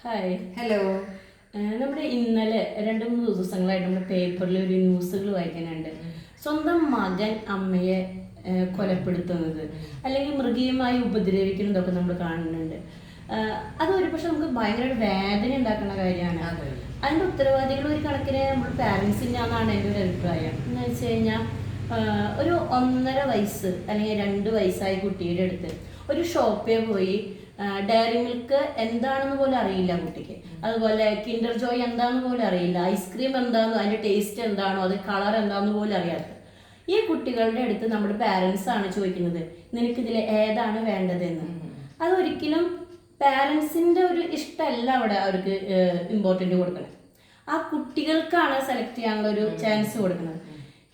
Hi. Hello. നമ്മുടെ ഇന്നലെ 2-3 ദിവസങ്ങളായിട്ട് നമ്മുടെ പേപ്പറിൽ ഒരു ന്യൂസുകൾ വായിക്കാനുണ്ട്. സ്വന്തം മകൻ അമ്മയെ കൊലപ്പെടുത്തുന്നത് അല്ലെങ്കിൽ മൃഗീയമായി ഉപദ്രവിക്കുന്നതൊക്കെ നമ്മൾ കാണുന്നുണ്ട്. അത് ഒരു പക്ഷെ നമുക്ക് ഭയങ്കര വേദന ഉണ്ടാക്കുന്ന കാര്യമാണ്. അതിൻ്റെ ഉത്തരവാദികൾ ഒരു കണക്കിന് നമ്മൾ പാരൻസിനാണെന്നാണ് എൻ്റെ ഒരു അഭിപ്രായം. എന്ന് വെച്ച് കഴിഞ്ഞാൽ ഒരു 1.5 വയസ്സ് അല്ലെങ്കിൽ 2 വയസ്സായ കുട്ടിയുടെ അടുത്ത് ഒരു ഷോപ്പിൽ പോയി ഡയറി മിൽക്ക് എന്താണെന്ന് പോലും അറിയില്ല കുട്ടിക്ക്. അതുപോലെ കിൻഡർ ജോയ് എന്താണെന്ന് പോലും അറിയില്ല. ഐസ്ക്രീം എന്താണെന്നോ അതിൻ്റെ ടേസ്റ്റ് എന്താണോ അത് കളർ എന്താണെന്ന് പോലും അറിയാത്ത ഈ കുട്ടികളുടെ അടുത്ത് നമ്മുടെ പാരൻസ് ആണ് ചോദിക്കുന്നത്, നിനക്കിതിൽ ഏതാണ് വേണ്ടതെന്ന്. അതൊരിക്കലും പാരൻസിൻ്റെ ഒരു ഇഷ്ടമല്ല അവിടെ അവർക്ക് ഇമ്പോർട്ടൻ്റ് കൊടുക്കണം. ആ കുട്ടികൾക്കാണ് സെലക്ട് ചെയ്യാനുള്ള ഒരു ചാൻസ് കൊടുക്കുന്നത്.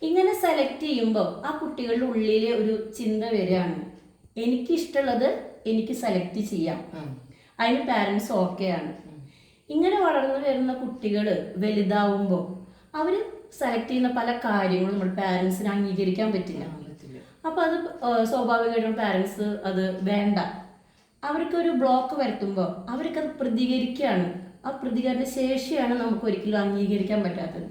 ഇങ്ങനെ സെലക്ട് ചെയ്യുമ്പോൾ ആ കുട്ടികളുടെ ഉള്ളിലെ ഒരു ചിന്ത വരികയാണ്, എനിക്കിഷ്ടമുള്ളത് എനിക്ക് സെലക്ട് ചെയ്യാം, അതിന് പാരൻസ് ഓക്കെയാണ്. ഇങ്ങനെ വളർന്നു വരുന്ന കുട്ടികൾ വലുതാവുമ്പോൾ അവർ സെലക്ട് ചെയ്യുന്ന പല കാര്യങ്ങളും നമ്മൾ പാരൻസിന് അംഗീകരിക്കാൻ പറ്റില്ല. അപ്പോൾ അത് സ്വാഭാവികമായിട്ടും പാരൻസ് അത് വേണ്ട, അവർക്കൊരു ബ്ലോക്ക് വരുത്തുമ്പോൾ അവർക്കത് പ്രതികരിക്കുകയാണ്. ആ പ്രതികരണ ശേഷിയാണ് നമുക്ക് ഒരിക്കലും അംഗീകരിക്കാൻ പറ്റാത്തത്.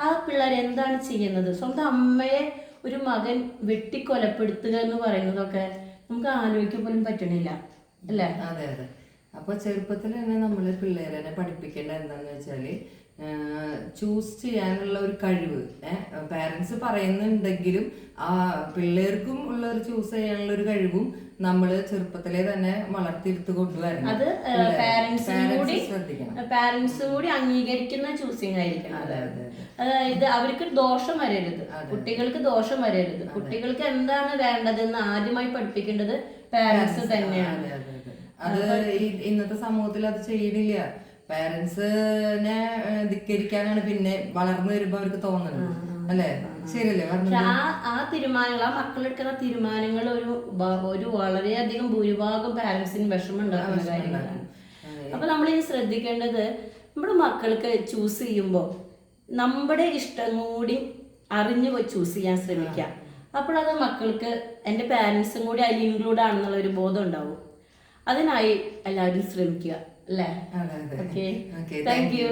ആ പിള്ളേർ എന്താണ് ചെയ്യുന്നത്? സ്വന്തം അമ്മയെ ഒരു മകൻ വെട്ടിക്കൊലപ്പെടുത്തുക എന്ന് പറയുന്നതൊക്കെ നമുക്ക് ആലോചിക്കാൻ പോലും പറ്റണില്ല, അല്ലേ? അതെ അതെ. അപ്പൊ ചെറുപ്പത്തിൽ തന്നെ നമ്മൾ പിള്ളേരെ പഠിപ്പിക്കേണ്ട എന്താന്ന് വെച്ചാല് ചൂസ് ചെയ്യാനുള്ള ഒരു കഴിവ് പാരൻസ് പറയുന്നുണ്ടെങ്കിലും ആ പിള്ളേർക്കും ഉള്ള ഒരു ചൂസ് ചെയ്യാനുള്ള ഒരു കഴിവും നമ്മൾ ചെറുപ്പത്തിലെ തന്നെ വളർത്തിയെടുത്ത് കൊണ്ടുവരണം. അത് പാരന്റ്സ് കൂടി അംഗീകരിക്കുന്ന ചൂസിങ് ആയിരിക്കണം. അതായത് അവർക്ക് ദോഷം വരരുത്, കുട്ടികൾക്ക് ദോഷം വരരുത്. കുട്ടികൾക്ക് എന്താണ് വേണ്ടതെന്ന് ആദ്യമായി പഠിപ്പിക്കേണ്ടത് പാരന്റ്സ് തന്നെയാണ്. അത് ഇന്നത്തെ സമൂഹത്തിൽ അത് ചെയ്യണില്ല. പാരന്റ്സിനെ ധിക്കരിക്കാനാണ് പിന്നെ വളർന്നു വരുമ്പോ അവർക്ക് തോന്നുന്നത്, അല്ലേ? ശരിയല്ലേ? ആ തീരുമാനങ്ങൾ, ആ മക്കളെടുക്കുന്ന തീരുമാനങ്ങൾ ഒരു വളരെയധികം ഭൂരിഭാഗം പാരന്റ്സിന് വിഷമം ഉണ്ടാക്കുന്ന കാര്യങ്ങളാണ്. അപ്പൊ നമ്മൾ ഇനി ശ്രദ്ധിക്കേണ്ടത്, നമ്മുടെ മക്കൾക്ക് ചൂസ് ചെയ്യുമ്പോൾ നമ്മുടെ ഇഷ്ടം കൂടി അറിഞ്ഞു പോയി ചൂസ് ചെയ്യാൻ ശ്രമിക്കാം. അപ്പോഴത് മക്കൾക്ക് എൻ്റെ പാരന്റ്സും കൂടി അതിൽ ഇൻക്ലൂഡ് ആണെന്നുള്ള ഒരു ബോധം ഉണ്ടാവും. അതിനായി എല്ലാവരും ശ്രമിക്കുക, അല്ലേ? Okay, thank you.